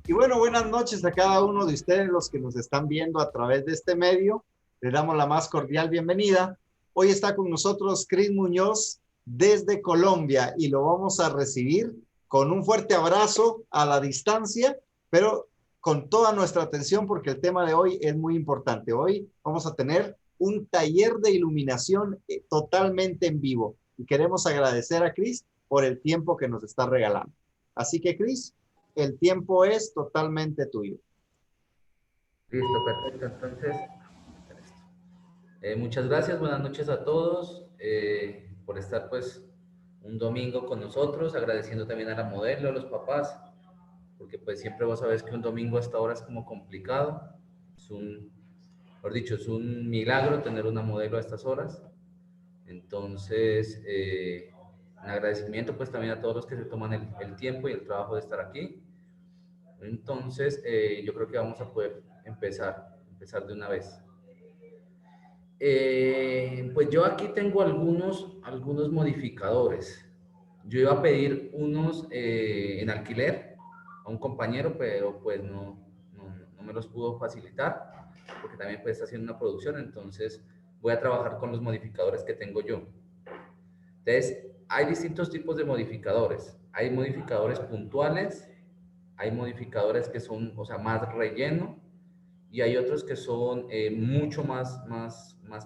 Y bueno, buenas noches a cada uno de ustedes, los que nos están viendo a través de este medio. Les damos la más cordial bienvenida. Hoy está con nosotros Cris Muñoz desde Colombia y lo vamos a recibir con un fuerte abrazo a la distancia, pero con toda nuestra atención porque el tema de hoy es muy importante. Hoy vamos a tener un taller de iluminación totalmente en vivo y queremos agradecer a Cris por el tiempo que nos está regalando. Así que, Cris, el tiempo es totalmente tuyo. Listo, perfecto. Entonces, muchas gracias, buenas noches a todos por estar pues un domingo con nosotros, agradeciendo también a la modelo, a los papás, porque pues siempre vos sabés que un domingo hasta ahora es como complicado, es un, mejor dicho, es un milagro tener una modelo a estas horas. Entonces, un agradecimiento pues también a todos los que se toman el tiempo y el trabajo de estar aquí. Entonces, yo creo que vamos a poder empezar de una vez. Pues yo aquí tengo algunos modificadores. Yo iba a pedir unos en alquiler a un compañero, pero pues no me los pudo facilitar, porque también pues está haciendo una producción, entonces voy a trabajar con los modificadores que tengo yo. Entonces, hay distintos tipos de modificadores. Hay modificadores puntuales, hay modificadores que son, o sea, más relleno, y hay otros que son mucho más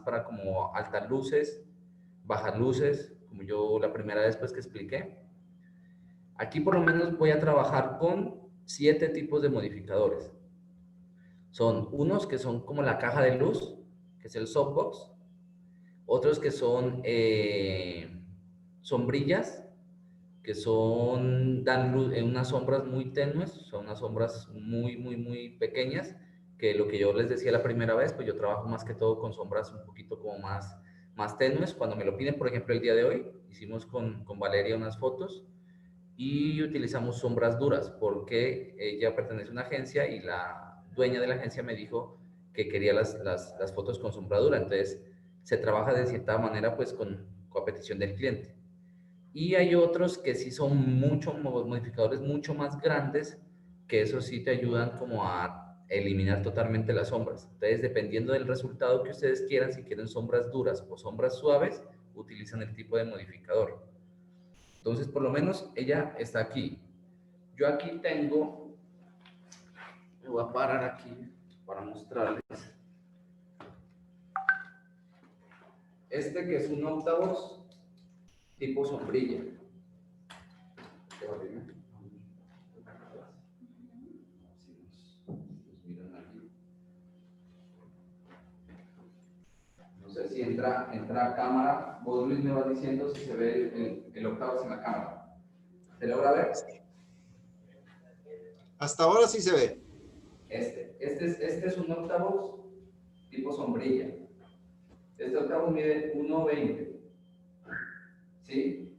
para como altas luces, bajas luces, como yo la primera vez pues que expliqué. Aquí por lo menos voy a trabajar con 7 tipos de modificadores. Son unos que son como la caja de luz, que es el softbox, otros que son sombrillas, que dan luz en unas sombras muy tenues, son unas sombras muy pequeñas, que lo que yo les decía la primera vez, pues yo trabajo más que todo con sombras un poquito como más tenues. Cuando me lo piden, por ejemplo, el día de hoy, hicimos con Valeria unas fotos y utilizamos sombras duras, porque ella pertenece a una agencia y la dueña de la agencia me dijo que quería las fotos con sombra dura, entonces se trabaja de cierta manera pues con petición del cliente. Y hay otros que sí son modificadores mucho más grandes, que eso sí te ayudan como a eliminar totalmente las sombras. Entonces, dependiendo del resultado que ustedes quieran, si quieren sombras duras o sombras suaves, utilizan el tipo de modificador. Entonces, por lo menos ella está aquí. Yo aquí tengo, me voy a parar aquí para mostrarles. Este que es un octavos tipo sombrilla. No sé si entra a cámara. Vos, Luis, me vas diciendo si se ve el octavos en la cámara. ¿Se logra ver? Hasta ahora sí se ve. Este es un octavos tipo sombrilla. Este octavos mide 1,20. ¿Sí?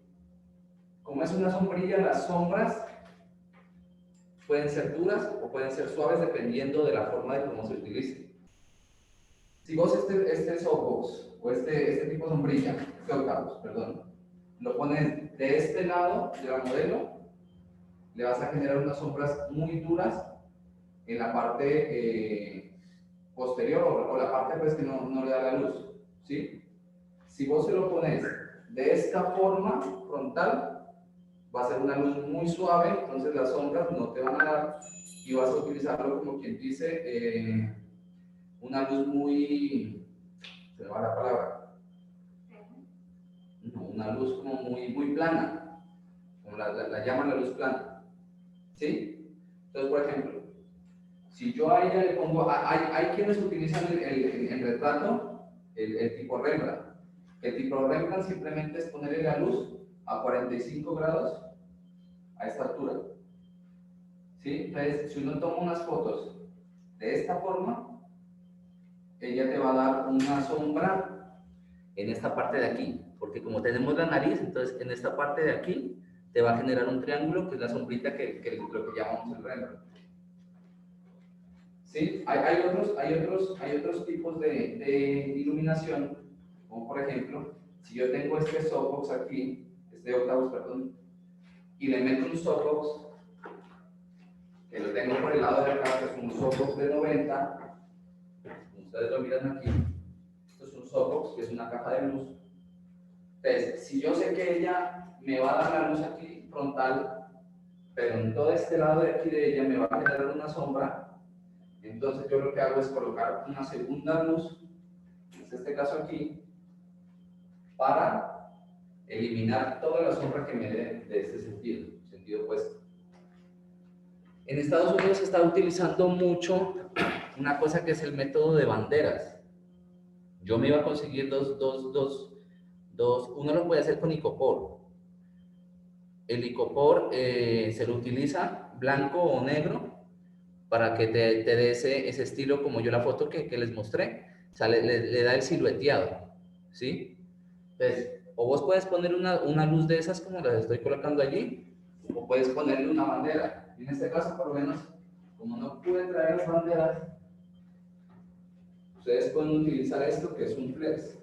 Como es una sombrilla, las sombras pueden ser duras o pueden ser suaves dependiendo de la forma de cómo se utilice. Si vos este softbox o este tipo de sombrilla, este octavos, perdón, lo pones de este lado de la modelo, le vas a generar unas sombras muy duras en la parte posterior o la parte pues que no le da la luz, ¿sí? Si vos se lo pones de esta forma frontal, va a ser una luz muy suave, entonces las sombras no te van a dar y vas a utilizarlo como quien dice una luz muy, se me va la palabra, no, una luz como muy plana, como la llaman la luz plana, ¿sí? Entonces, por ejemplo, si yo a ella le pongo, hay quienes utilizan el retrato, el tipo Rembrandt. El tipo Rembrandt simplemente es ponerle la luz a 45 grados a esta altura. ¿Sí? Entonces, si uno toma unas fotos de esta forma, ella te va a dar una sombra en esta parte de aquí, porque como tenemos la nariz, entonces en esta parte de aquí te va a generar un triángulo, que es la sombrita que lo que llamamos el Rembrandt. ¿Sí? Hay otros tipos de iluminación, como por ejemplo, si yo tengo este softbox aquí, este octavos, perdón, y le meto un softbox que lo tengo por el lado de acá, que es un softbox de 90, como ustedes lo miran aquí, esto es un softbox, que es una caja de luz. Entonces, si yo sé que ella me va a dar la luz aquí frontal, pero en todo este lado de aquí de ella me va a generar una sombra, entonces yo lo que hago es colocar una segunda luz, en este caso aquí, para eliminar toda la sombra que me dé de este sentido opuesto. En Estados Unidos se está utilizando mucho una cosa que es el método de banderas. Yo me iba a conseguir uno lo puede hacer con icopor. El icopor se lo utiliza blanco o negro para que te dé ese estilo como yo la foto que les mostré. O sea, le da el silueteado, ¿sí? Entonces, o vos puedes poner una luz de esas como las estoy colocando allí, o puedes ponerle una bandera. En este caso, por lo menos, como no pude traer las banderas, ustedes pueden utilizar esto que es un flex.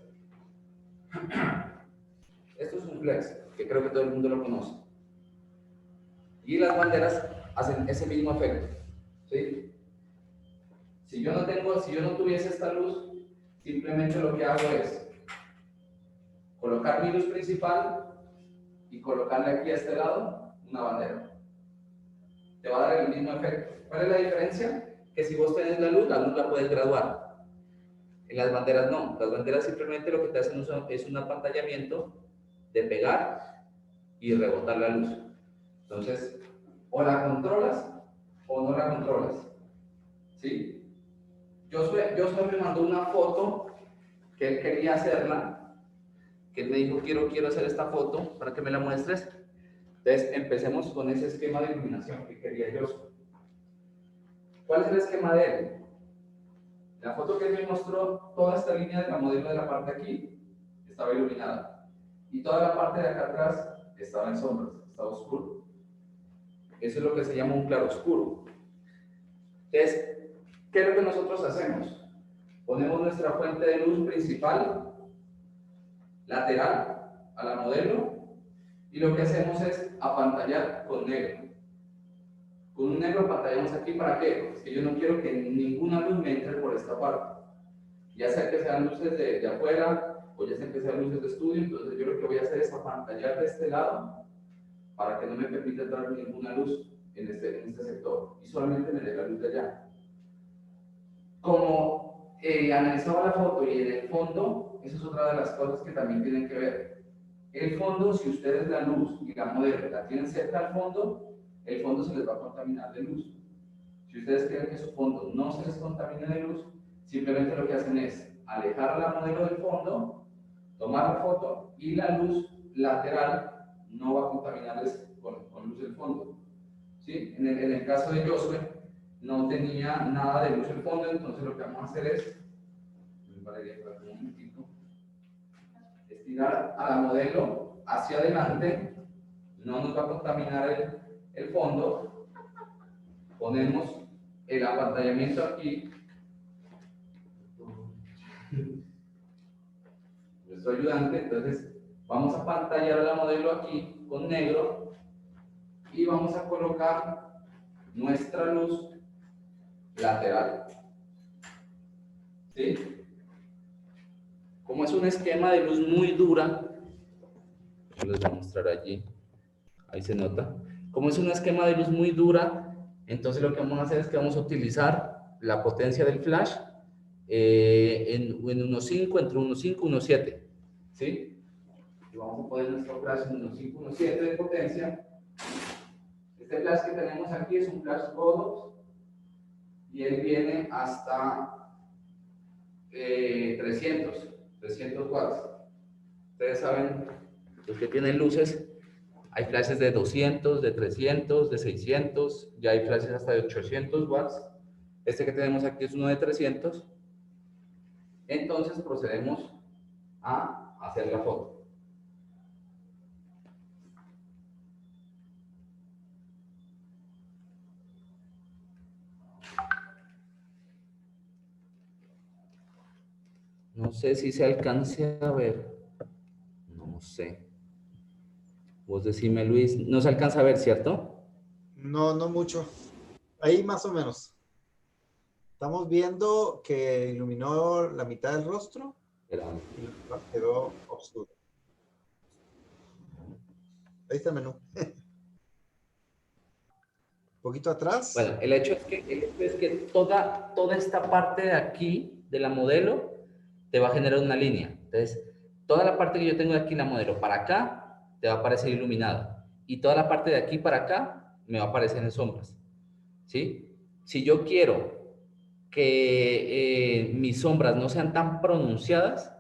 Esto es un flex, que creo que todo el mundo lo conoce. Y las banderas hacen ese mismo efecto, ¿sí? Si yo no tuviese esta luz, simplemente lo que hago es colocar mi luz principal y colocarle aquí a este lado una bandera. Te va a dar el mismo efecto. ¿Cuál es la diferencia? Que si vos tenés la luz la puedes graduar. En las banderas no. Las banderas simplemente lo que te hacen es un apantallamiento de pegar y rebotar la luz. Entonces, o la controlas o no la controlas. ¿Sí? Josué me mandó una foto que él quería hacerla, que él me dijo, quiero hacer esta foto para que me la muestres. Entonces, empecemos con ese esquema de iluminación que quería Josué. ¿Cuál es el esquema de él? La foto que él me mostró, toda esta línea de la modelo de la parte de aquí estaba iluminada. Y toda la parte de acá atrás estaba en sombras, estaba oscuro. Eso es lo que se llama un claroscuro. Entonces, ¿qué es lo que nosotros hacemos? Ponemos nuestra fuente de luz principal, lateral a la modelo, y lo que hacemos es apantallar con negro. Con un negro apantallamos aquí, ¿para qué? Porque yo no quiero que ninguna luz me entre por esta parte. Ya sea que sean luces de afuera, o ya sea que sean luces de estudio, entonces yo lo que voy a hacer es apantallar de este lado, para que no me permita entrar ninguna luz en este sector, y solamente me dé la luz de allá. Como analizaba la foto y en el fondo, eso es otra de las cosas que también tienen que ver. El fondo, si ustedes la luz y la modelo la tienen cerca al fondo, el fondo se les va a contaminar de luz. Si ustedes quieren que su fondo no se les contamine de luz, simplemente lo que hacen es alejar la modelo del fondo, tomar la foto y la luz lateral no va a contaminarles con luz del fondo. ¿Sí? En el caso de Josué, no tenía nada de luz del fondo, entonces lo que vamos a hacer es, me pararía por aquí un momentito, estirar a la modelo hacia adelante, no nos va a contaminar el fondo, ponemos el apantallamiento aquí, nuestro ayudante, entonces vamos a pantallar a la modelo aquí con negro y vamos a colocar nuestra luz lateral. ¿Sí? Como es un esquema de luz muy dura, les voy a mostrar allí, ahí se nota. Como es un esquema de luz muy dura, entonces lo que vamos a hacer es que vamos a utilizar la potencia del flash en 1.5, entre 1.5 y 1.7. ¿Sí? Y vamos a poner nuestro flash en 1.5, 1.7 de potencia. Este flash que tenemos aquí es un flash Godox y él viene hasta 300 watts. Ustedes saben, los que tienen luces, hay flashes de 200, de 300, de 600, ya hay flashes hasta de 800 watts. Este que tenemos aquí es uno de 300. Entonces procedemos a hacer la foto. No sé si se alcance a ver. No sé. Vos decime, Luis. No se alcanza a ver, ¿cierto? No, no mucho. Ahí más o menos. Estamos viendo que iluminó la mitad del rostro Espérame. y lo demás quedó oscuro. Ahí está el menú. Un poquito atrás. Bueno, el hecho es que toda esta parte de aquí de la modelo te va a generar una línea. Entonces, toda la parte que yo tengo de aquí en la modelo para acá te va a aparecer iluminada. Y toda la parte de aquí para acá me va a aparecer en sombras. ¿Sí? Si yo quiero que mis sombras no sean tan pronunciadas,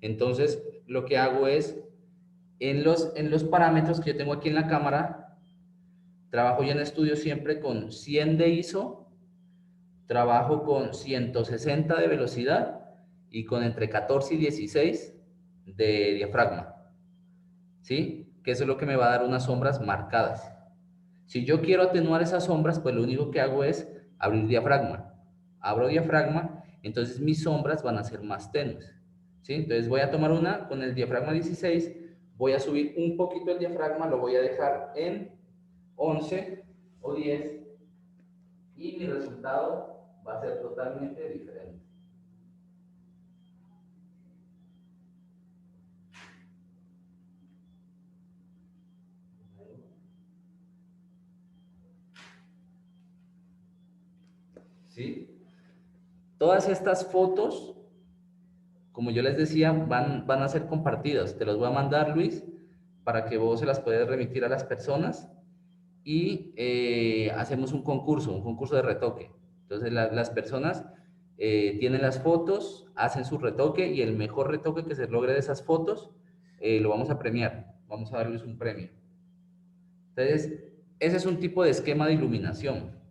entonces lo que hago es, en los parámetros que yo tengo aquí en la cámara, trabajo yo en estudio siempre con 100 de ISO, trabajo con 160 de velocidad y con entre 14 y 16 de diafragma, ¿sí? Que eso es lo que me va a dar unas sombras marcadas. Si yo quiero atenuar esas sombras, pues lo único que hago es abrir diafragma. Abro diafragma, entonces mis sombras van a ser más tenues, ¿sí? Entonces voy a tomar una con el diafragma 16, voy a subir un poquito el diafragma, lo voy a dejar en 11 o 10 y mi resultado va a ser totalmente diferente. ¿Sí? Todas estas fotos, como yo les decía, van a ser compartidas. Te las voy a mandar, Luis, para que vos se las puedas remitir a las personas y hacemos un concurso de retoque. Entonces las personas tienen las fotos, hacen su retoque y el mejor retoque que se logre de esas fotos lo vamos a premiar, vamos a darles un premio. Entonces, ese es un tipo de esquema de iluminación.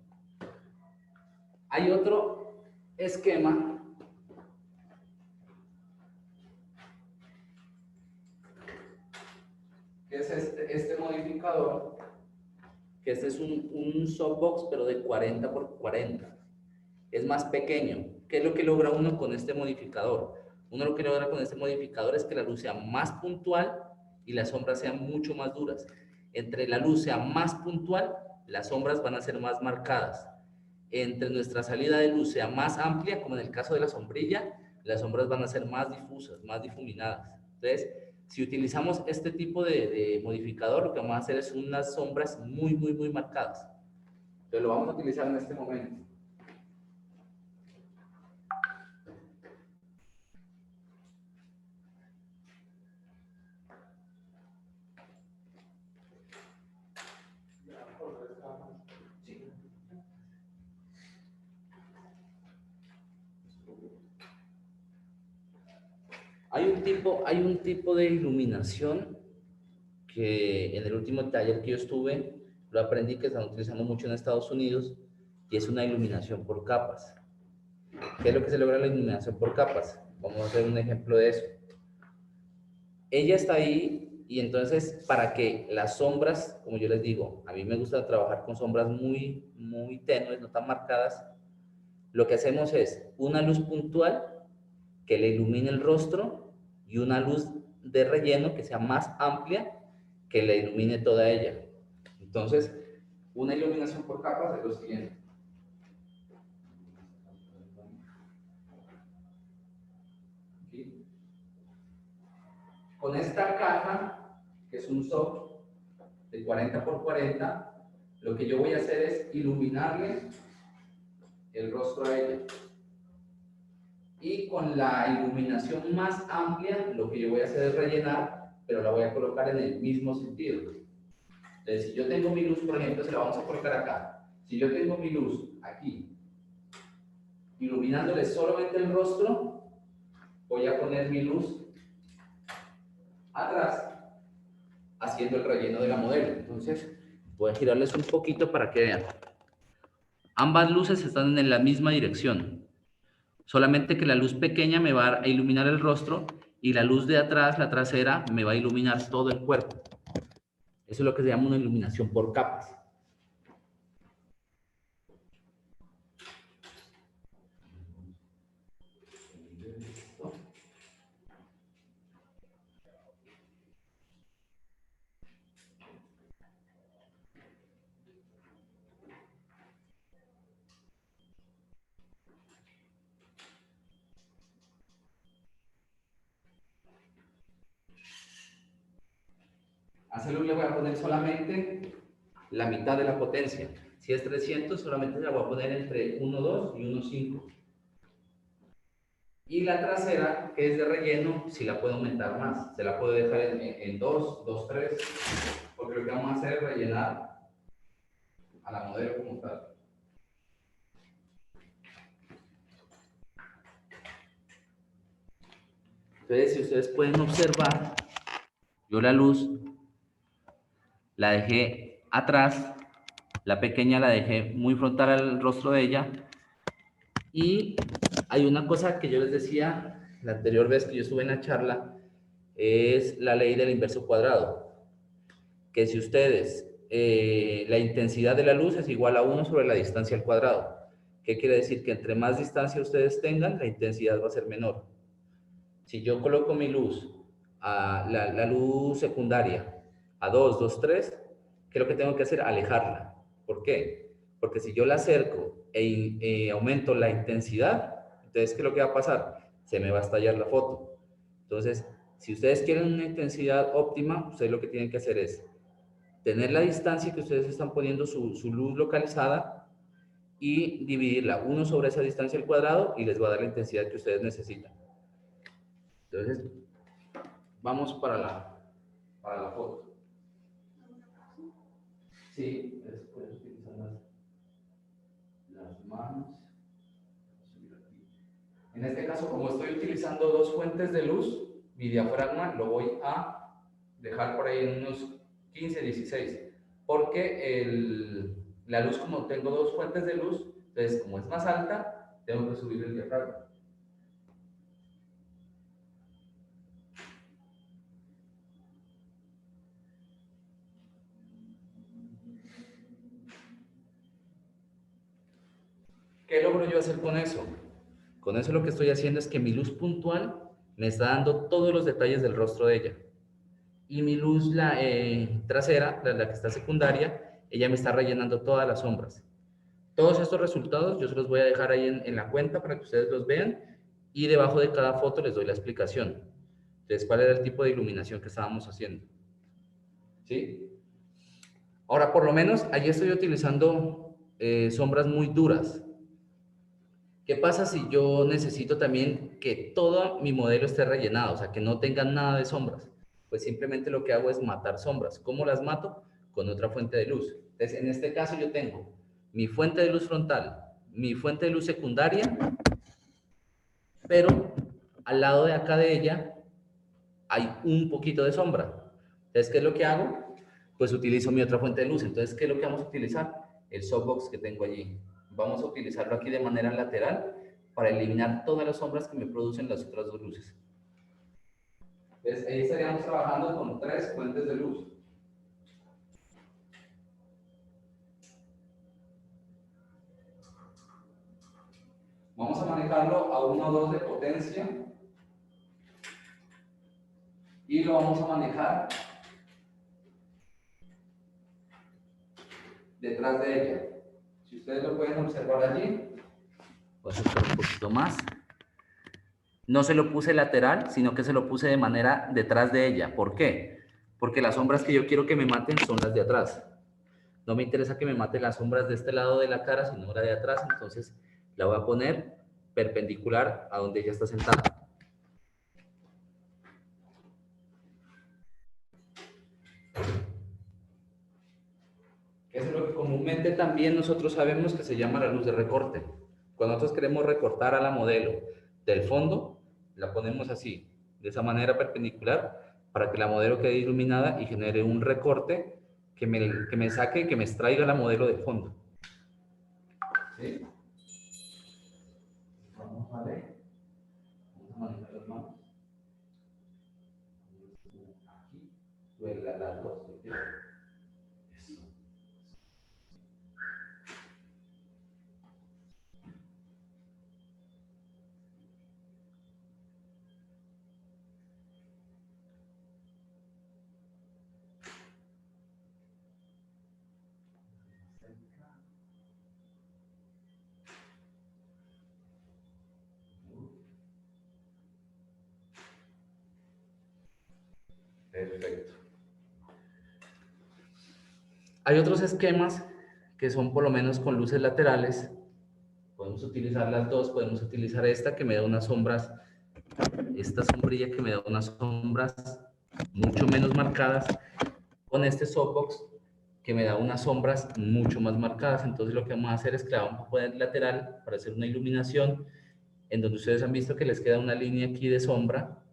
Hay otro esquema que es este modificador, que este es un softbox pero de 40 por 40. Es más pequeño. ¿Qué es lo que logra uno con este modificador? Uno lo que logra con este modificador es que la luz sea más puntual y las sombras sean mucho más duras. Entre la luz sea más puntual, las sombras van a ser más marcadas. Entre nuestra salida de luz sea más amplia, como en el caso de la sombrilla, las sombras van a ser más difusas, más difuminadas. Entonces, si utilizamos este tipo de modificador, lo que vamos a hacer es unas sombras muy, muy, muy marcadas. Entonces, lo vamos a utilizar en este momento. Hay un tipo de iluminación que en el último taller que yo estuve, lo aprendí que están utilizando mucho en Estados Unidos y es una iluminación por capas. ¿Qué es lo que se logra la iluminación por capas? Vamos a hacer un ejemplo de eso. Ella está ahí y entonces para que las sombras, como yo les digo, a mí me gusta trabajar con sombras muy, muy tenues, no tan marcadas, lo que hacemos es una luz puntual que le ilumine el rostro y una luz de relleno que sea más amplia que le ilumine toda ella. Entonces, una iluminación por capas es lo siguiente. ¿Sí? Con esta caja, que es un soft de 40 por 40, lo que yo voy a hacer es iluminarle el rostro a ella. Y con la iluminación más amplia, lo que yo voy a hacer es rellenar, pero la voy a colocar en el mismo sentido. Entonces, si yo tengo mi luz, por ejemplo, se la vamos a colocar acá. Si yo tengo mi luz aquí, iluminándole solamente el rostro, voy a poner mi luz atrás, haciendo el relleno de la modelo. Entonces, voy a girarles un poquito para que vean. Ambas luces están en la misma dirección, solamente que la luz pequeña me va a iluminar el rostro y la luz de atrás, la trasera, me va a iluminar todo el cuerpo. Eso es lo que se llama una iluminación por capas. A esa luz le voy a poner solamente la mitad de la potencia. Si es 300, solamente la voy a poner entre 1.2 y 1.5. Y la trasera, que es de relleno, si la puedo aumentar más. Se la puedo dejar en 2, 2, 3, porque lo que vamos a hacer es rellenar a la modelo como tal. Entonces, si ustedes pueden observar, yo la luz la dejé atrás, la pequeña la dejé muy frontal al rostro de ella. Y hay una cosa que yo les decía la anterior vez que yo estuve en la charla, es la ley del inverso cuadrado, que si ustedes, la intensidad de la luz es igual a 1 sobre la distancia al cuadrado. ¿Qué quiere decir? Que entre más distancia ustedes tengan, la intensidad va a ser menor. Si yo coloco mi luz, la luz secundaria, a 2, 2, 3, ¿qué es lo que tengo que hacer? Alejarla. ¿Por qué? Porque si yo la acerco aumento la intensidad, entonces, ¿qué es lo que va a pasar? Se me va a estallar la foto. Entonces, si ustedes quieren una intensidad óptima, ustedes lo que tienen que hacer es tener la distancia que ustedes están poniendo su luz localizada y dividirla 1 sobre esa distancia al cuadrado y les va a dar la intensidad que ustedes necesitan. Entonces, vamos para la foto. Sí, puedes utilizar las manos. En este caso, como estoy utilizando dos fuentes de luz, mi diafragma lo voy a dejar por ahí en unos 15, 16, porque la luz, como tengo dos fuentes de luz, entonces como es más alta, tengo que subir el diafragma. ¿Qué logro yo hacer con eso? Con eso lo que estoy haciendo es que mi luz puntual me está dando todos los detalles del rostro de ella. Y mi luz trasera, la que está secundaria, ella me está rellenando todas las sombras. Todos estos resultados yo se los voy a dejar ahí en la cuenta para que ustedes los vean y debajo de cada foto les doy la explicación. Entonces, ¿cuál era el tipo de iluminación que estábamos haciendo? ¿Sí? Ahora, por lo menos, allí estoy utilizando sombras muy duras. ¿Qué pasa si yo necesito también que todo mi modelo esté rellenado, o sea, que no tenga nada de sombras? Pues simplemente lo que hago es matar sombras. ¿Cómo las mato? Con otra fuente de luz. Entonces, en este caso yo tengo mi fuente de luz frontal, mi fuente de luz secundaria, pero al lado de acá de ella hay un poquito de sombra. Entonces, ¿qué es lo que hago? Pues utilizo mi otra fuente de luz. Entonces, ¿qué es lo que vamos a utilizar? El softbox que tengo allí. Vamos a utilizarlo aquí de manera lateral para eliminar todas las sombras que me producen las otras dos luces. Entonces, ahí estaríamos trabajando con 3 fuentes de luz. Vamos a manejarlo a 1 o 2 de potencia y lo vamos a manejar detrás de ella. Si ustedes lo pueden observar allí, voy a acercar un poquito más. No se lo puse lateral, sino que se lo puse de manera detrás de ella. ¿Por qué? Porque las sombras que yo quiero que me maten son las de atrás. No me interesa que me mate las sombras de este lado de la cara, sino la de atrás. Entonces la voy a poner perpendicular a donde ella está sentada. Eso es lo que comúnmente también nosotros sabemos que se llama la luz de recorte. Cuando nosotros queremos recortar a la modelo del fondo, la ponemos así, de esa manera perpendicular, para que la modelo quede iluminada y genere un recorte que me saque, que me extraiga la modelo del fondo. ¿Sí? Vamos a ver. Vamos a manejar las manos. Aquí, las dos. Perfecto. Hay otros esquemas que son por lo menos con luces laterales. Podemos utilizar las dos, podemos utilizar esta que me da unas sombras, esta sombrilla que me da unas sombras mucho menos marcadas, con este softbox que me da unas sombras mucho más marcadas. Entonces lo que vamos a hacer es crear un poco de lateral para hacer una iluminación en donde ustedes han visto que les queda una línea aquí de sombra,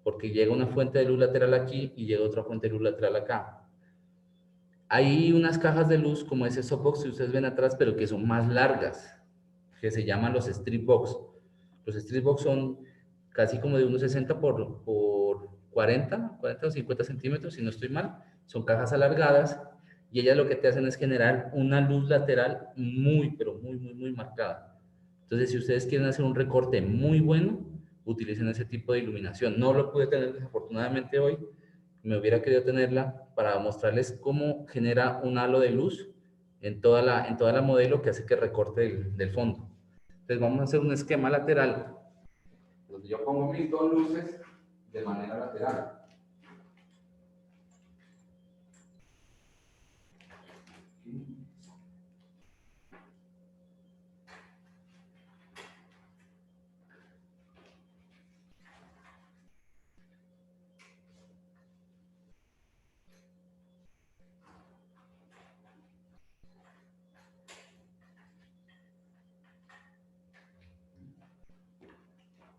porque llega una fuente de luz lateral aquí y llega otra fuente de luz lateral acá. Hay unas cajas de luz como ese softbox que ustedes ven atrás, pero que son más largas, que se llaman los strip box. Los strip box son casi como de 1,60 por 40 o 50 centímetros, si no estoy mal. Son cajas alargadas y ellas lo que te hacen es generar una luz lateral muy, pero muy, muy, muy marcada. Entonces, si ustedes quieren hacer un recorte muy bueno, utilicen ese tipo de iluminación. No lo pude tener desafortunadamente hoy, me hubiera querido tenerla para mostrarles cómo genera un halo de luz en toda la modelo que hace que recorte del fondo. Entonces vamos a hacer un esquema lateral donde yo pongo mis dos luces de manera lateral.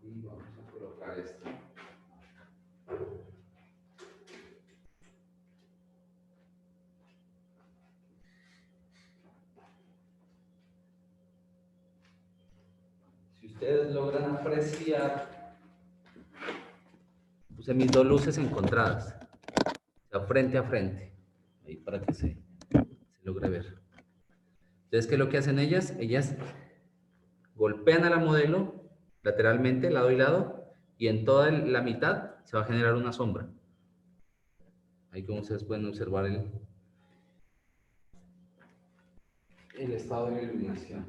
Y vamos a colocar esto. Si ustedes logran apreciar, puse mis dos luces encontradas, o sea, frente a frente, ahí para que se logre ver. Entonces, ¿qué es lo que hacen ellas? Ellas golpean a la modelo lateralmente, lado y lado, y en toda la mitad se va a generar una sombra. Ahí como ustedes pueden observar el estado de iluminación.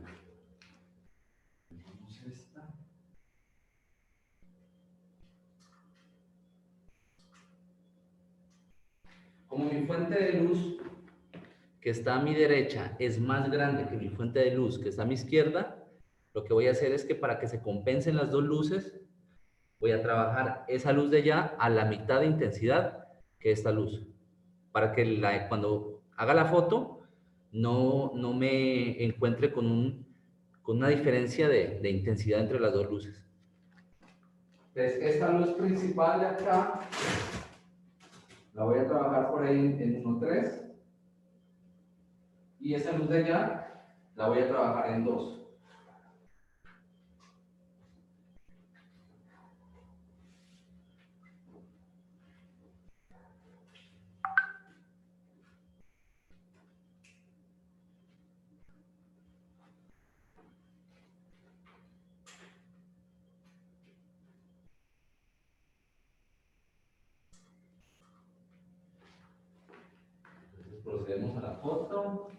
Como mi fuente de luz que está a mi derecha es más grande que mi fuente de luz que está a mi izquierda, lo que voy a hacer es que para que se compensen las dos luces, voy a trabajar esa luz de allá a la mitad de intensidad que esta luz, para que cuando haga la foto no me encuentre con una diferencia de intensidad entre las dos luces. Entonces, esta luz principal de acá la voy a trabajar por ahí en 1,3 y esa luz de allá la voy a trabajar en 2. Entonces procedemos a la foto.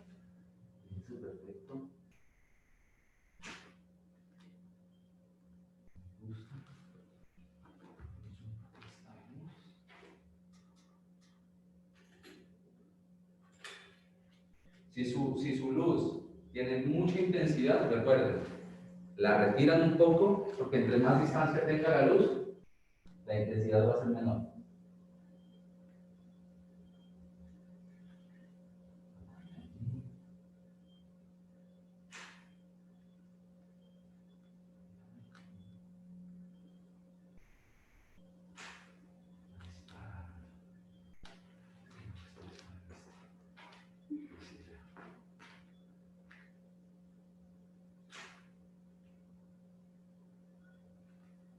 Perfecto. Si su luz tiene mucha intensidad, recuerden, la retiran un poco, porque entre más distancia tenga la luz, la intensidad va a ser menor.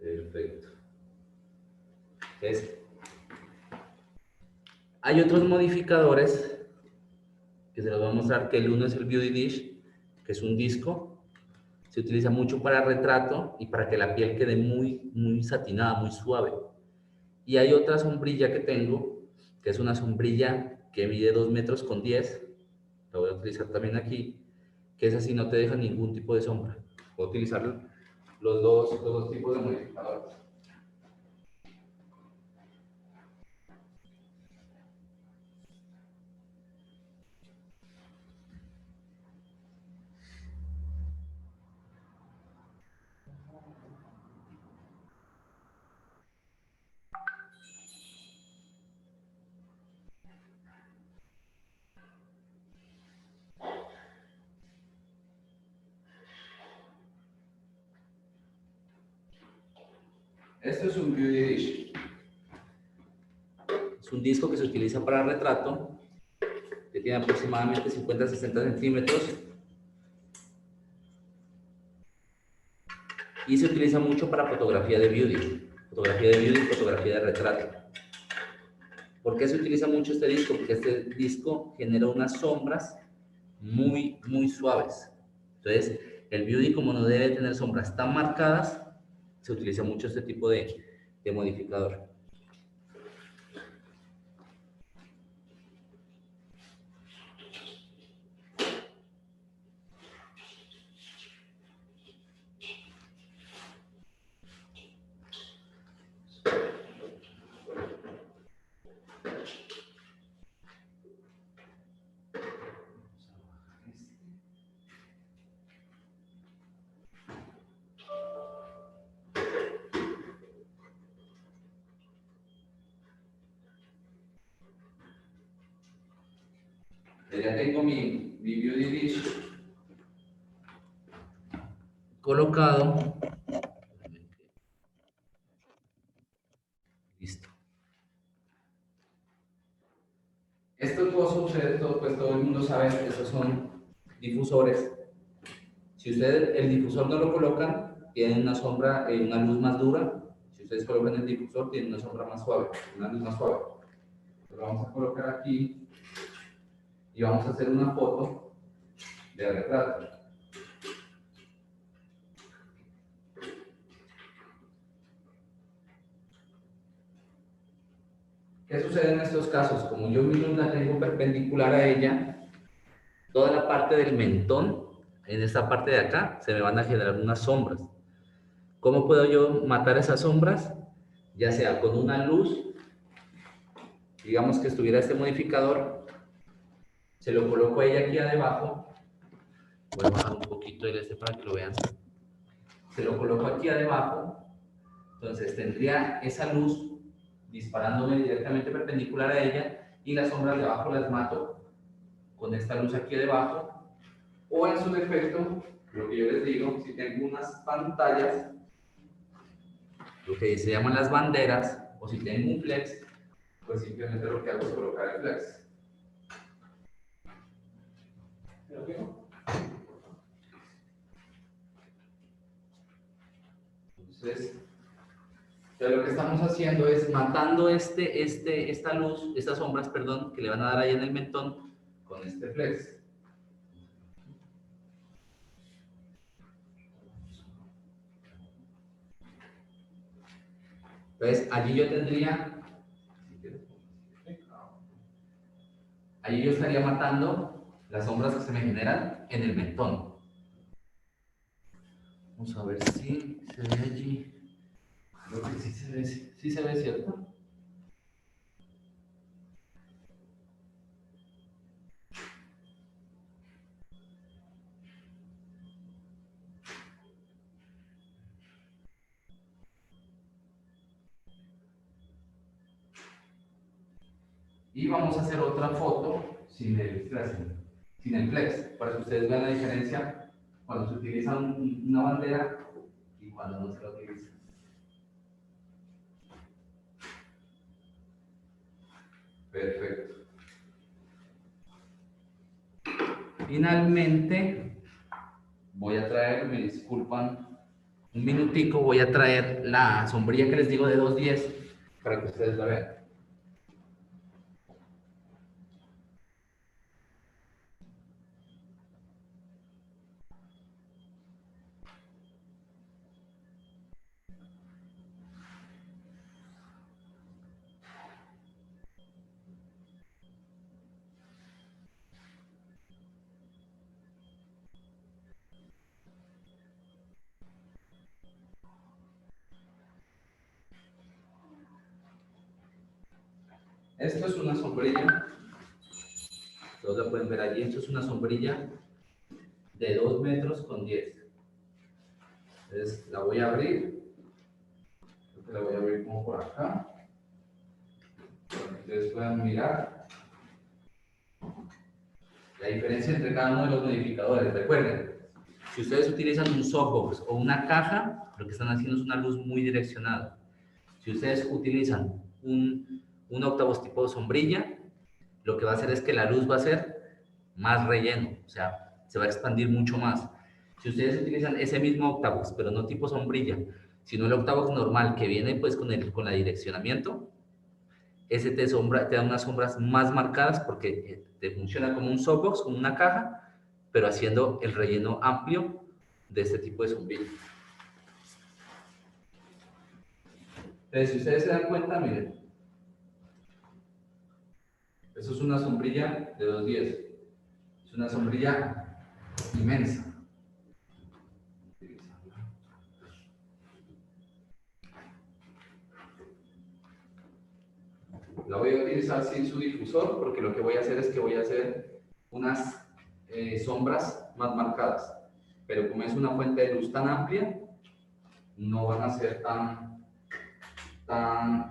Perfecto. Entonces, hay otros modificadores que se los voy a mostrar, que el uno es el Beauty Dish, que es un disco, se utiliza mucho para retrato y para que la piel quede muy, muy satinada, muy suave. Y hay otra sombrilla que tengo, que es una sombrilla que mide 2,10 m, la voy a utilizar también aquí, que esa sí no te deja ningún tipo de sombra. Puedo utilizar los dos tipos de modificadores. Esto es un beauty dish. Es un disco que se utiliza para retrato, que tiene aproximadamente 50-60 centímetros. Y se utiliza mucho para fotografía de beauty. Fotografía de beauty y fotografía de retrato. ¿Por qué se utiliza mucho este disco? Porque este disco genera unas sombras muy, muy suaves. Entonces, el beauty, como no debe tener sombras tan marcadas, se utiliza mucho este tipo de modificador. Ya tengo mi beauty dish colocado. Listo. Estos dos objetos, pues todo el mundo sabe que esos son difusores. Si ustedes el difusor no lo colocan, tienen una sombra, una luz más dura. Si ustedes colocan el difusor, tienen una sombra más suave, una luz más suave. Lo vamos a colocar aquí y vamos a hacer una foto de retrato. ¿Qué sucede en estos casos? Como yo mismo la tengo perpendicular a ella, toda la parte del mentón, en esta parte de acá, se me van a generar unas sombras. ¿Cómo puedo yo matar esas sombras? Ya sea con una luz, digamos que estuviera este modificador, se lo coloco a ella aquí abajo. Voy a bajar un poquito el para que lo vean. Se lo coloco aquí abajo, entonces tendría esa luz disparándome directamente perpendicular a ella y las sombras de abajo las mato con esta luz aquí debajo, o en su defecto, lo que yo les digo, si tengo unas pantallas, lo que se llaman las banderas, o si tengo un flex, pues simplemente lo que hago es colocar el flex. Entonces, lo que estamos haciendo es matando esta luz, estas sombras, perdón, que le van a dar ahí en el mentón con este flex. Entonces, allí yo estaría matando las sombras que se me generan en el mentón. Vamos a ver si se ve allí. Creo que sí se ve, ¿cierto? Y vamos a hacer otra foto sin el flex, para que ustedes vean la diferencia cuando se utiliza una bandera y cuando no se la utiliza. Perfecto. Finalmente, voy a traer, me disculpan, un minutico, voy a traer la sombrilla que les digo de 210 para que ustedes la vean. Esto es una sombrilla, todos la pueden ver allí, esto es una sombrilla de 2 metros con 10. Entonces la voy a abrir, creo que la voy a abrir como por acá, para que ustedes puedan mirar la diferencia entre cada uno de los modificadores. Recuerden, si ustedes utilizan un softbox o una caja, lo que están haciendo es una luz muy direccionada. Si ustedes utilizan un octavos tipo sombrilla, lo que va a hacer es que la luz va a ser más relleno, o sea, se va a expandir mucho más. Si ustedes utilizan ese mismo octavos, pero no tipo sombrilla, sino el octavos normal que viene pues con la direccionamiento, ese te da unas sombras más marcadas porque te funciona como un softbox, como una caja, pero haciendo el relleno amplio de este tipo de sombrilla. Entonces, si ustedes se dan cuenta, miren, eso es una sombrilla de 210. Es una sombrilla inmensa. La voy a utilizar sin su difusor porque lo que voy a hacer es que voy a hacer unas sombras más marcadas. Pero como es una fuente de luz tan amplia, no van a ser tan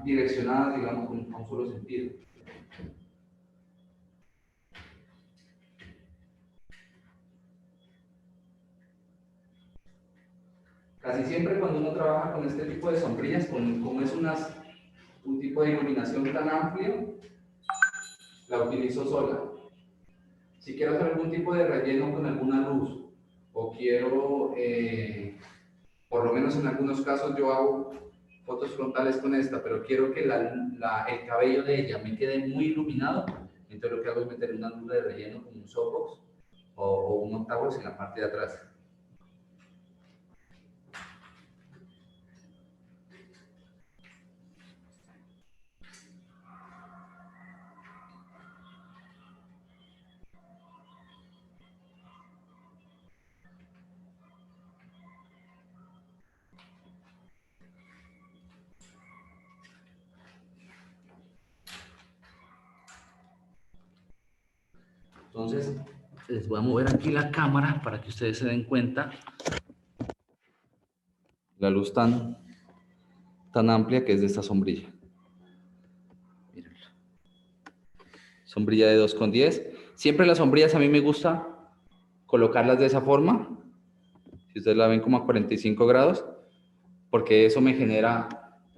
direccionadas, digamos, con un solo sentido. Casi siempre cuando uno trabaja con este tipo de sombrillas, como es un tipo de iluminación tan amplio, la utilizo sola. Si quiero hacer algún tipo de relleno con alguna luz, o quiero, por lo menos en algunos casos yo hago fotos frontales con esta, pero quiero que el cabello de ella me quede muy iluminado, entonces lo que hago es meter una luz de relleno con un softbox o un octavos en la parte de atrás. Entonces, les voy a mover aquí la cámara para que ustedes se den cuenta la luz tan amplia que es de esta sombrilla. Mírenlo. Sombrilla de 2,10. Siempre las sombrillas a mí me gusta colocarlas de esa forma. Si ustedes la ven como a 45 grados, porque eso me genera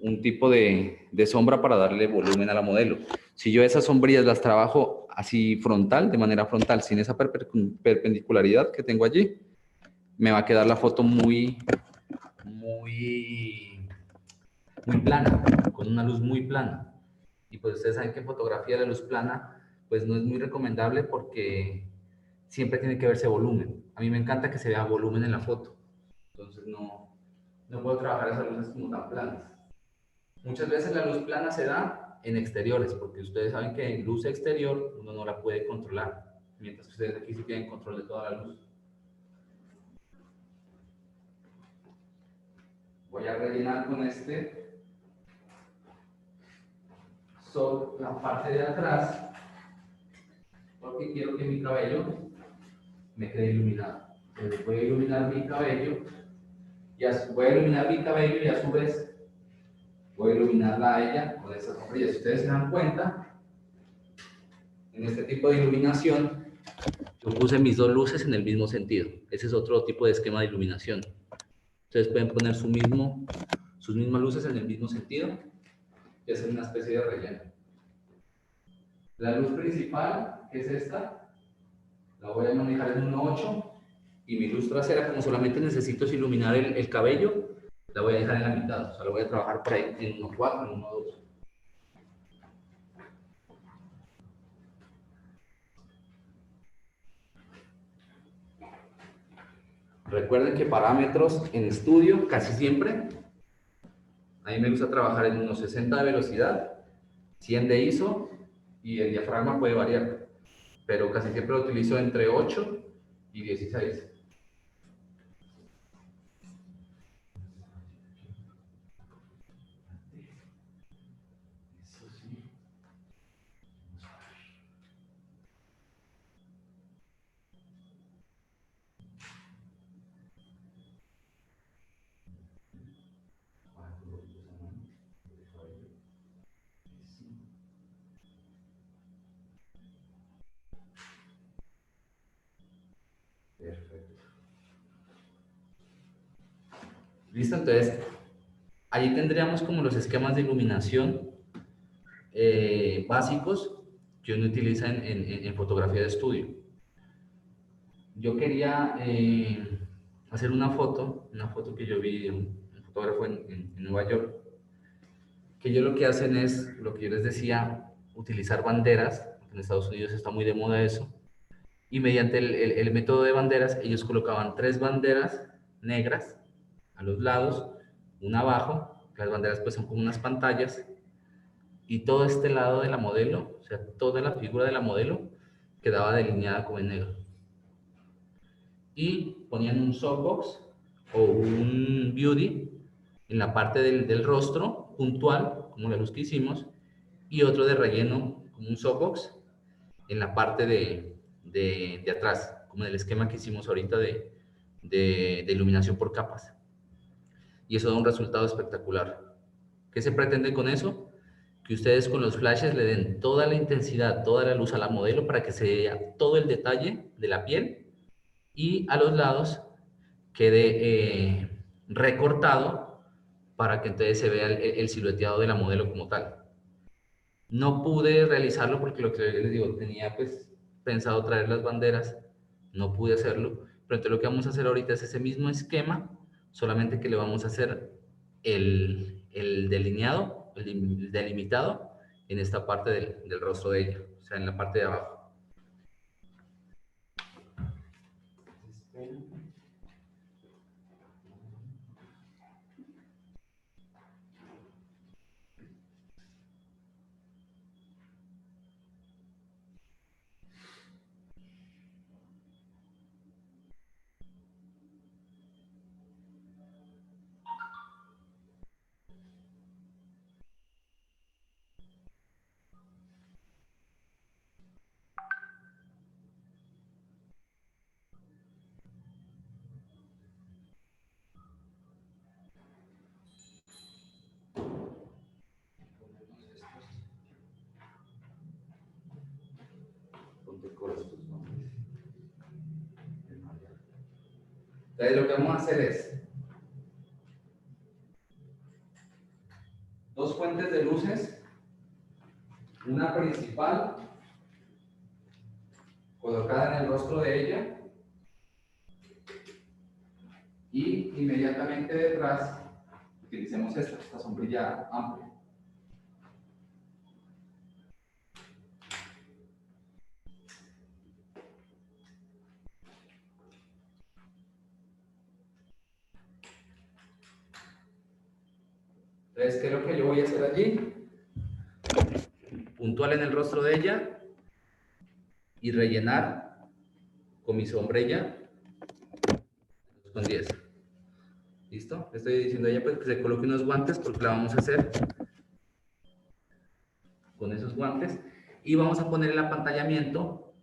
un tipo de sombra para darle volumen a la modelo. Si yo esas sombrillas las trabajo así frontal, de manera frontal, sin esa perpendicularidad que tengo allí, me va a quedar la foto muy plana, con una luz muy plana. Y pues ustedes saben que en fotografía la luz plana pues no es muy recomendable porque siempre tiene que verse volumen. A mí me encanta que se vea volumen en la foto. Entonces no puedo trabajar esas luces como tan planas. Muchas veces la luz plana se da en exteriores, porque ustedes saben que en luz exterior uno no la puede controlar, mientras que ustedes aquí sí tienen control de toda la luz. Voy a rellenar con la parte de atrás, porque quiero que mi cabello me quede iluminado. Entonces voy a iluminar mi cabello, voy a iluminar mi cabello y a su vez voy a iluminarla a ella con esta sombrilla. Si ustedes se dan cuenta, en este tipo de iluminación, yo puse mis dos luces en el mismo sentido. Ese es otro tipo de esquema de iluminación. Ustedes pueden poner sus mismas luces en el mismo sentido y hacer una especie de relleno. La luz principal, que es esta, la voy a manejar en 1.8 y mi luz trasera, como solamente necesito es iluminar el cabello, la voy a dejar en la mitad. O sea, la voy a trabajar por ahí en 1.4, en 1.2. Recuerden que parámetros en estudio, casi siempre, a mí me gusta trabajar en unos 60 de velocidad, 100 de ISO y el diafragma puede variar, pero casi siempre lo utilizo entre 8 y 16. Perfecto. ¿Listo? Entonces, Allí tendríamos como los esquemas de iluminación básicos que uno utiliza en fotografía de estudio. Yo quería hacer una foto que yo vi de un fotógrafo en Nueva York, que ellos lo que hacen es, lo que yo les decía, utilizar banderas. En Estados Unidos está muy de moda eso, y mediante el método de banderas, ellos colocaban 3 banderas negras a los lados, una abajo. Las banderas pues son como unas pantallas, y todo este lado de la modelo, o sea, toda la figura de la modelo quedaba delineada como en negro. Y ponían un softbox o un beauty en la parte del rostro puntual, como la luz que hicimos, y otro de relleno, como un softbox, en la parte de atrás, como en el esquema que hicimos ahorita de iluminación por capas. Y eso da un resultado espectacular. ¿Qué se pretende con eso? Que ustedes con los flashes le den toda la intensidad, toda la luz a la modelo para que se vea todo el detalle de la piel, y a los lados quede recortado para que entonces se vea el silueteado de la modelo como tal. No pude realizarlo porque lo que les digo, tenía pues pensado traer las banderas, no pude hacerlo, pero entonces lo que vamos a hacer ahorita es ese mismo esquema, solamente que le vamos a hacer el delineado, el delimitado en esta parte del rostro de ella, o sea, en la parte de abajo. Entonces lo que vamos a hacer es 2 fuentes de luces, una principal colocada en el rostro de ella, y inmediatamente detrás utilicemos esta sombrilla amplia. Entonces, ¿qué es lo que yo voy a hacer allí? Puntual en el rostro de ella y rellenar con mi sombrilla con 10. ¿Listo? Estoy diciendo a ella pues que se coloque unos guantes porque la vamos a hacer con esos guantes, y vamos a poner el apantallamiento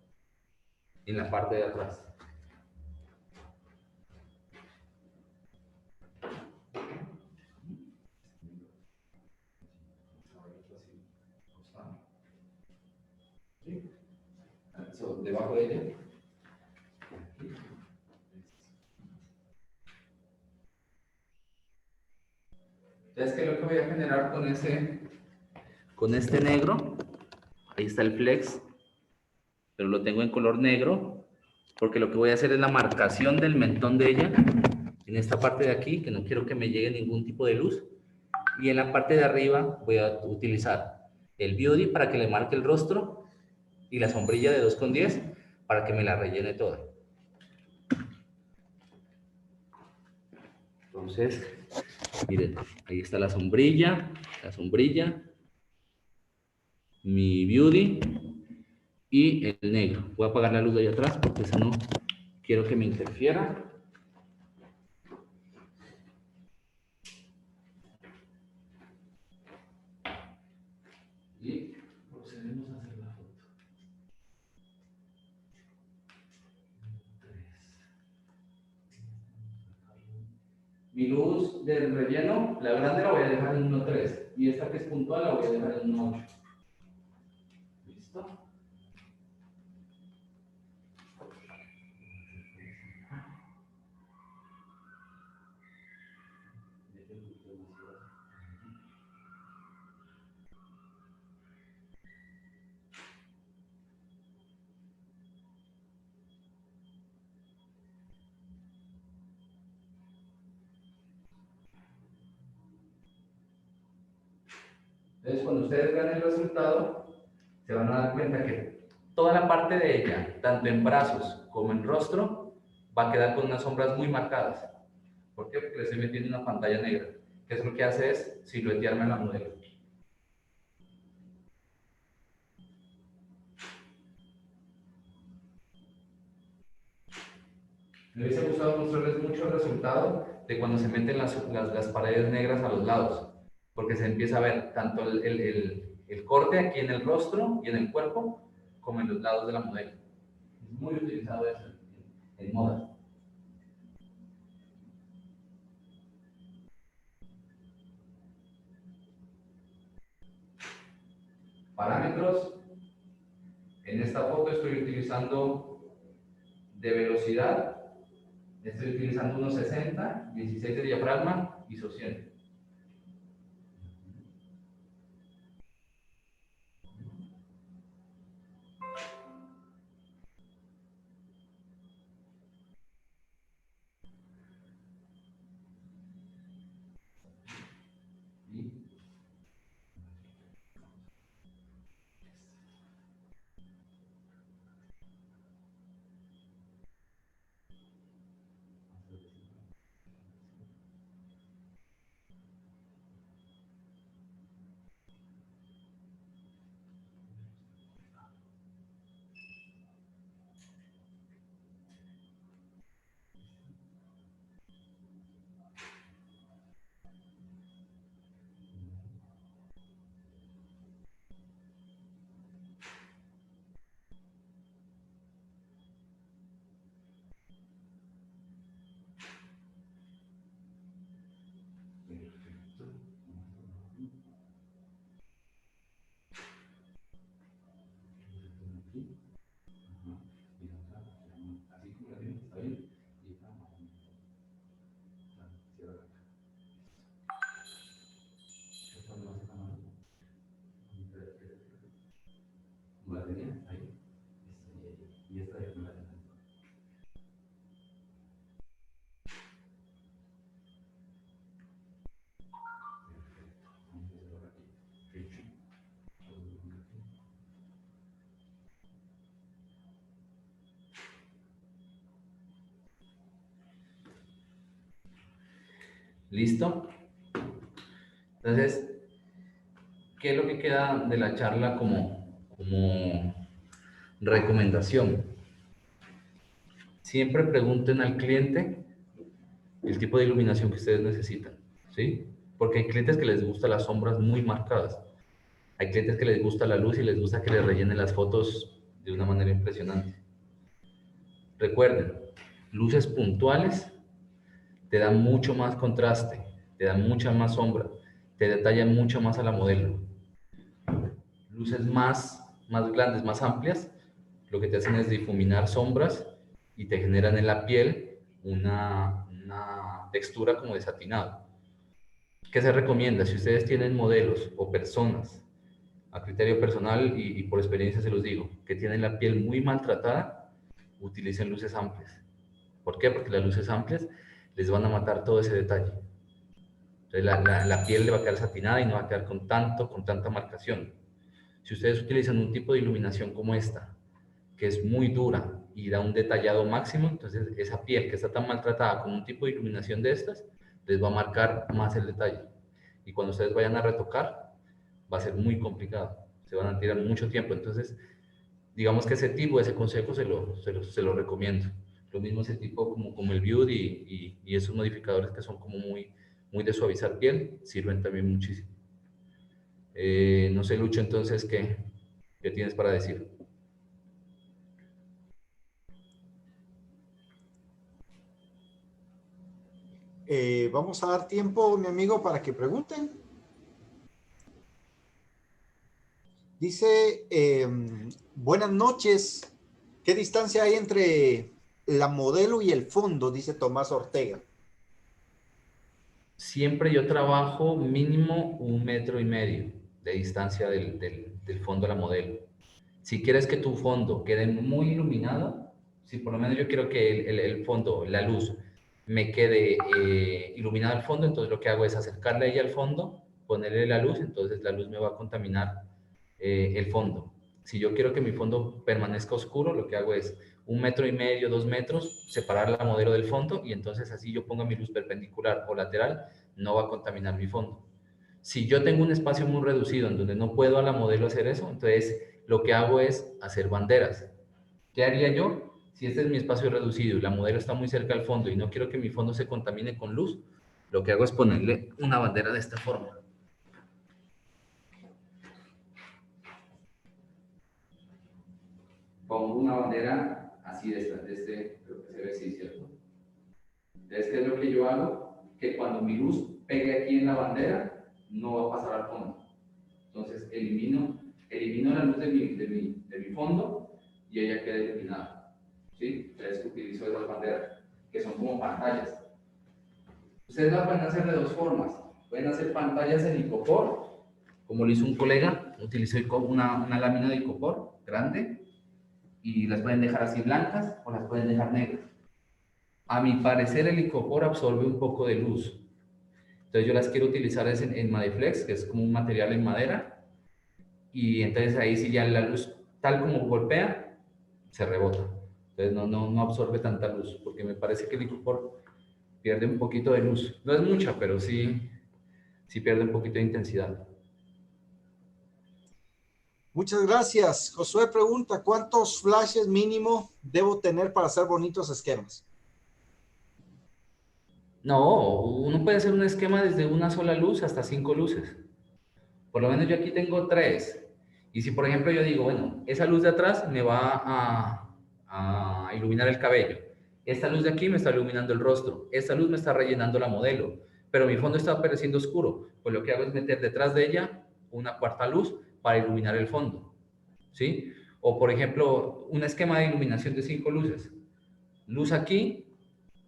en la parte de atrás. ¿Sí? Debajo de ella. Entonces, ¿qué es lo que voy a generar con este negro? Ahí está el flex, pero lo tengo en color negro porque lo que voy a hacer es la marcación del mentón de ella en esta parte de aquí, que no quiero que me llegue ningún tipo de luz, y en la parte de arriba voy a utilizar el beauty para que le marque el rostro y la sombrilla de 2,10 para que me la rellene toda. Entonces, miren, ahí está la sombrilla, mi beauty y el negro. Voy a apagar la luz de ahí atrás porque eso no quiero que me interfiera. Y procedemos a hacer la foto. Mi luz del relleno, la grande la voy a dejar en 1.3 y esta que es puntual la voy a dejar en 1.8. ¿Listo? Entonces, cuando ustedes vean el resultado, se van a dar cuenta que toda la parte de ella, tanto en brazos como en rostro, va a quedar con unas sombras muy marcadas. ¿Por qué? Porque le estoy metiendo una pantalla negra, que es lo que hace es siluetearme a la modelo. Me hubiese gustado mostrarles mucho el resultado de cuando se meten las paredes negras a los lados, porque se empieza a ver tanto el corte aquí en el rostro y en el cuerpo, como en los lados de la modelo. Es muy utilizado eso en moda. Parámetros. En esta foto estoy utilizando de velocidad, estoy utilizando unos 60, 16 de diafragma, ISO 100. ¿Listo? Entonces, ¿qué es lo que queda de la charla como recomendación? Siempre pregunten al cliente el tipo de iluminación que ustedes necesitan, ¿sí? Porque hay clientes que les gustan las sombras muy marcadas. Hay clientes que les gusta la luz y les gusta que les rellenen las fotos de una manera impresionante. Recuerden, luces puntuales te dan mucho más contraste, te dan mucha más sombra, te detallan mucho más a la modelo. Luces más grandes, más amplias, lo que te hacen es difuminar sombras y te generan en la piel una textura como de satinado. ¿Qué se recomienda? Si ustedes tienen modelos o personas, a criterio personal y por experiencia se los digo, que tienen la piel muy maltratada, utilicen luces amplias. ¿Por qué? Porque las luces amplias les van a matar todo ese detalle. Entonces la piel le va a quedar satinada y no va a quedar con tanta marcación. Si ustedes utilizan un tipo de iluminación como esta, que es muy dura y da un detallado máximo, entonces esa piel que está tan maltratada con un tipo de iluminación de estas, les va a marcar más el detalle. Y cuando ustedes vayan a retocar, va a ser muy complicado. Se van a tirar mucho tiempo. Entonces, digamos que ese tipo, ese consejo se lo recomiendo. Lo mismo ese tipo como el Beauty y esos modificadores que son como muy de suavizar piel, sirven también muchísimo. No sé, Lucho, entonces, ¿qué tienes para decir? Vamos a dar tiempo, mi amigo, para que pregunten. Dice, buenas noches. ¿Qué distancia hay entre la modelo y el fondo? Dice Tomás Ortega. Siempre yo trabajo mínimo 1,5 metros de distancia del fondo a la modelo. Si quieres que tu fondo quede muy iluminado, si por lo menos yo quiero que el fondo, la luz, me quede iluminado al fondo, entonces lo que hago es acercarle a ella al fondo ponerle la luz, entonces la luz me va a contaminar el fondo. Si yo quiero que mi fondo permanezca oscuro, lo que hago es 1,5 metros, 2 metros, separar la modelo del fondo y entonces así yo ponga mi luz perpendicular o lateral, no va a contaminar mi fondo. Si yo tengo un espacio muy reducido en donde no puedo a la modelo hacer eso, entonces lo que hago es hacer banderas. ¿Qué haría yo? Si este es mi espacio reducido y la modelo está muy cerca al fondo y no quiero que mi fondo se contamine con luz, lo que hago es ponerle una bandera de esta forma. Pongo una bandera así de esta, creo que se ve así, ¿cierto? Entonces, ¿qué es lo que yo hago? Que cuando mi luz pegue aquí en la bandera, no va a pasar al fondo. Entonces, elimino la luz de mi fondo y ella queda iluminada. ¿Sí? Entonces, utilizo esas banderas, que son como pantallas. Ustedes las pueden hacer de dos formas. Pueden hacer pantallas en icopor, como lo hizo un colega, utilizó una lámina de icopor grande, y las pueden dejar así blancas o las pueden dejar negras. A mi parecer el icopor absorbe un poco de luz. Entonces yo las quiero utilizar en Madeflex, que es como un material en madera, y entonces ahí sí ya la luz, tal como golpea, se rebota. Entonces no absorbe tanta luz, porque me parece que el icopor pierde un poquito de luz. No es mucha, pero sí pierde un poquito de intensidad. Muchas gracias. Josué pregunta, ¿cuántos flashes mínimo debo tener para hacer bonitos esquemas? No, uno puede hacer un esquema desde una sola luz hasta 5 luces. Por lo menos yo aquí tengo 3. Y si por ejemplo yo digo, bueno, esa luz de atrás me va a iluminar el cabello. Esta luz de aquí me está iluminando el rostro. Esta luz me está rellenando la modelo. Pero mi fondo está apareciendo oscuro. Pues lo que hago es meter detrás de ella una cuarta luz para iluminar el fondo. ¿Sí? O por ejemplo, un esquema de iluminación de 5 luces. Luz aquí,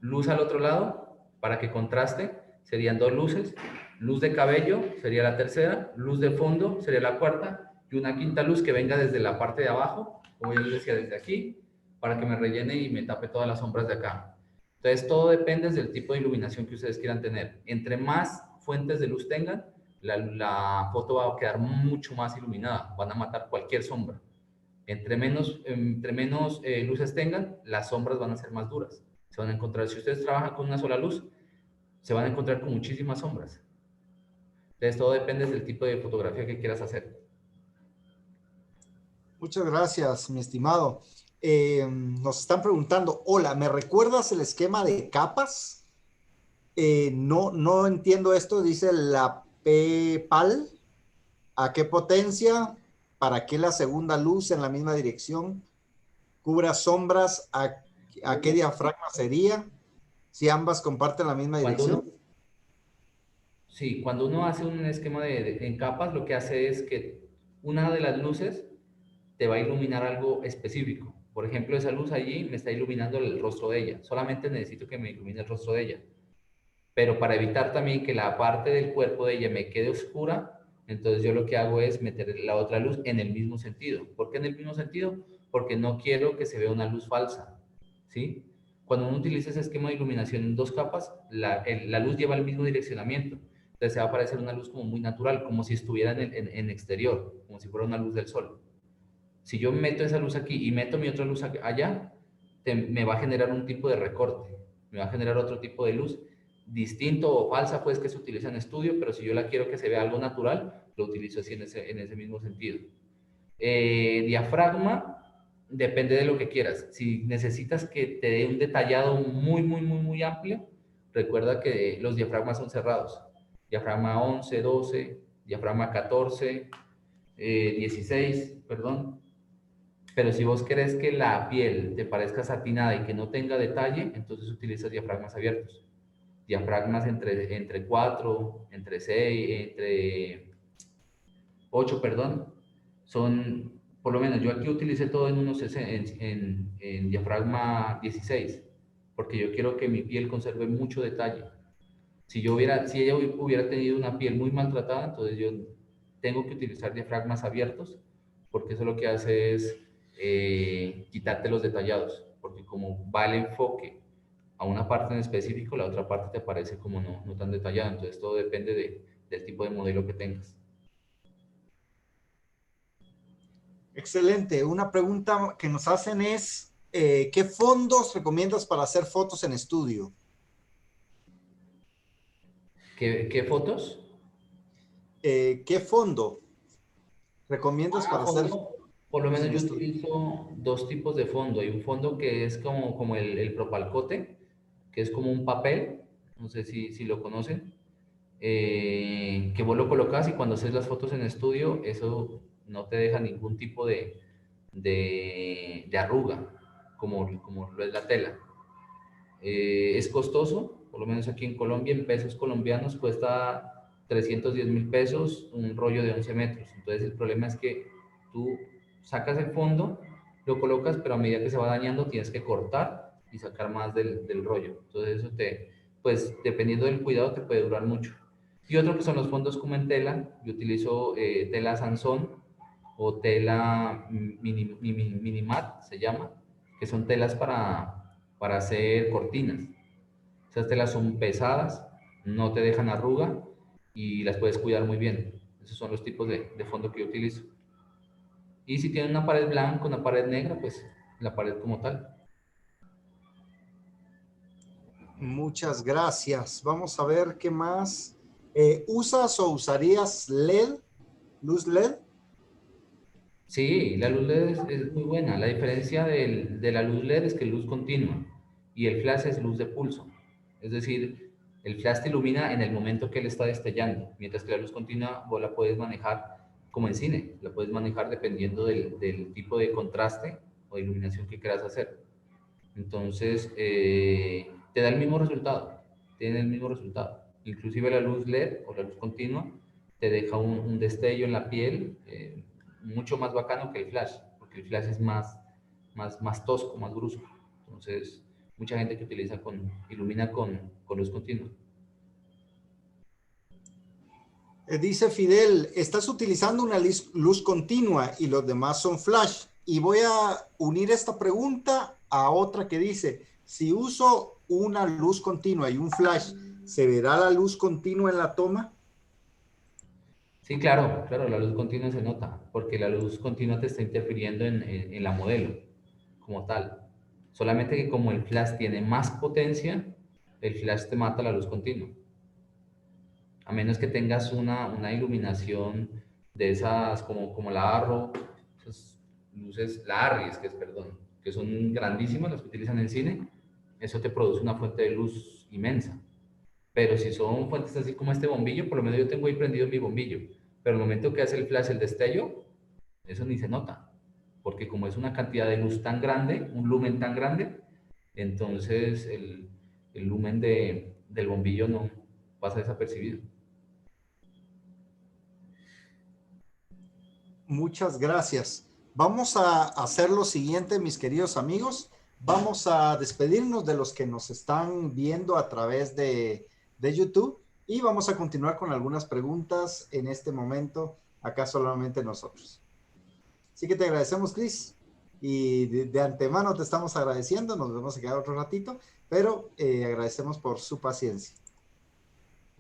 luz al otro lado, para que contraste, serían 2 luces, luz de cabello sería la tercera, luz de fondo sería la cuarta, y una quinta luz que venga desde la parte de abajo, como yo les decía, desde aquí, para que me rellene y me tape todas las sombras de acá. Entonces, todo depende del tipo de iluminación que ustedes quieran tener. Entre más fuentes de luz tengan, la foto va a quedar mucho más iluminada, van a matar cualquier sombra. Entre menos luces tengan, las sombras van a ser más duras. Se van a encontrar, si ustedes trabajan con una sola luz, se van a encontrar con muchísimas sombras. Entonces, todo depende del tipo de fotografía que quieras hacer. Muchas gracias, mi estimado. Nos están preguntando, hola, ¿me recuerdas el esquema de capas? No entiendo esto, dice la PayPal. ¿A qué potencia? ¿Para qué la segunda luz en la misma dirección? ¿Cubra sombras? ¿A qué diafragma sería? Si ambas comparten la misma Cuando uno, dirección. sí, cuando uno hace un esquema en capas, lo que hace es que una de las luces te va a iluminar algo específico. Por ejemplo, esa luz allí me está iluminando el rostro de ella. Solamente necesito que me ilumine el rostro de ella. Pero para evitar también que la parte del cuerpo de ella me quede oscura, entonces yo lo que hago es meter la otra luz en el mismo sentido. ¿Por qué en el mismo sentido? Porque no quiero que se vea una luz falsa, ¿sí? Cuando uno utiliza ese esquema de iluminación en 2 capas, la luz lleva el mismo direccionamiento. Entonces se va a parecer una luz como muy natural, como si estuviera en exterior, como si fuera una luz del sol. Si yo meto esa luz aquí y meto mi otra luz allá, me va a generar un tipo de recorte, me va a generar otro tipo de luz distinto o falsa, pues, que se utiliza en estudio, pero si yo la quiero que se vea algo natural, lo utilizo así en ese mismo sentido. Diafragma, depende de lo que quieras. Si necesitas que te dé un detallado muy, muy, muy, muy amplio, recuerda que los diafragmas son cerrados. Diafragma 11, 12, diafragma 14, 16, perdón. Pero si vos querés que la piel te parezca satinada y que no tenga detalle, entonces utilizas diafragmas abiertos. Diafragmas entre 4, entre 6, entre 8, perdón. Son, por lo menos yo aquí utilicé todo en diafragma 16, porque yo quiero que mi piel conserve mucho detalle. Si ella hubiera tenido una piel muy maltratada, entonces yo tengo que utilizar diafragmas abiertos, porque eso lo que hace es quitarte los detallados, porque como va el enfoque a una parte en específico, la otra parte te parece como no tan detallada, entonces todo depende del tipo de modelo que tengas. Excelente. Una pregunta que nos hacen es, ¿qué fondos recomiendas para hacer fotos en estudio? ¿Qué fotos? ¿Qué fondo recomiendas para hacer Fondo, por lo fotos menos en yo estudio? utilizo dos tipos de fondo. Hay un fondo que es como el propalcote, que es como un papel, no sé si lo conocen, que vos lo colocas y cuando haces las fotos en estudio, eso no te deja ningún tipo de arruga, como lo es la tela. Es costoso, por lo menos aquí en Colombia, en pesos colombianos cuesta 310.000 pesos un rollo de 11 metros. Entonces el problema es que tú sacas el fondo, lo colocas, pero a medida que se va dañando tienes que cortar y sacar más del rollo. Entonces eso pues dependiendo del cuidado te puede durar mucho. Y otro que son los fondos como en tela, yo utilizo tela Sansón o tela Minimat, se llama, que son telas para hacer cortinas. Esas telas son pesadas, no te dejan arruga y las puedes cuidar muy bien. Esos son los tipos de fondo que yo utilizo. Y si tienen una pared blanca, una pared negra, pues la pared como tal. Muchas gracias. Vamos a ver qué más. ¿Usas o usarías LED, luz LED? Sí, la luz LED es muy buena. La diferencia de la luz LED es que es luz continua y el flash es luz de pulso. Es decir, el flash te ilumina en el momento que él está destellando, mientras que la luz continua vos la puedes manejar como en cine, la puedes manejar dependiendo del tipo de contraste o de iluminación que quieras hacer. Entonces, te da el mismo resultado, tiene el mismo resultado. Inclusive la luz LED o la luz continua te deja un destello en la piel mucho más bacano que el flash, porque el flash es más tosco, más brusco. Entonces, mucha gente que ilumina con luz continua. Dice Fidel, estás utilizando una luz continua y los demás son flash. Y voy a unir esta pregunta a otra que dice, si uso una luz continua y un flash, ¿se verá la luz continua en la toma? Sí, claro, claro, la luz continua se nota, porque la luz continua te está interfiriendo en la modelo como tal. Solamente que como el flash tiene más potencia, el flash te mata la luz continua. A menos que tengas una iluminación de esas como la Arro, esas luces, la Arries, perdón, que son grandísimas, las que utilizan en cine, eso te produce una fuente de luz inmensa. Pero si son fuentes así como este bombillo, por lo menos yo tengo ahí prendido mi bombillo, pero el momento que hace el flash, el destello, eso ni se nota, porque como es una cantidad de luz tan grande, un lumen tan grande, entonces el lumen del bombillo no pasa desapercibido. Muchas gracias. Vamos a hacer lo siguiente, mis queridos amigos. Vamos a despedirnos de los que nos están viendo a través de YouTube y vamos a continuar con algunas preguntas en este momento, acá solamente nosotros. Así que te agradecemos, Cris, y de antemano te estamos agradeciendo. Nos vemos a quedar otro ratito, pero agradecemos por su paciencia.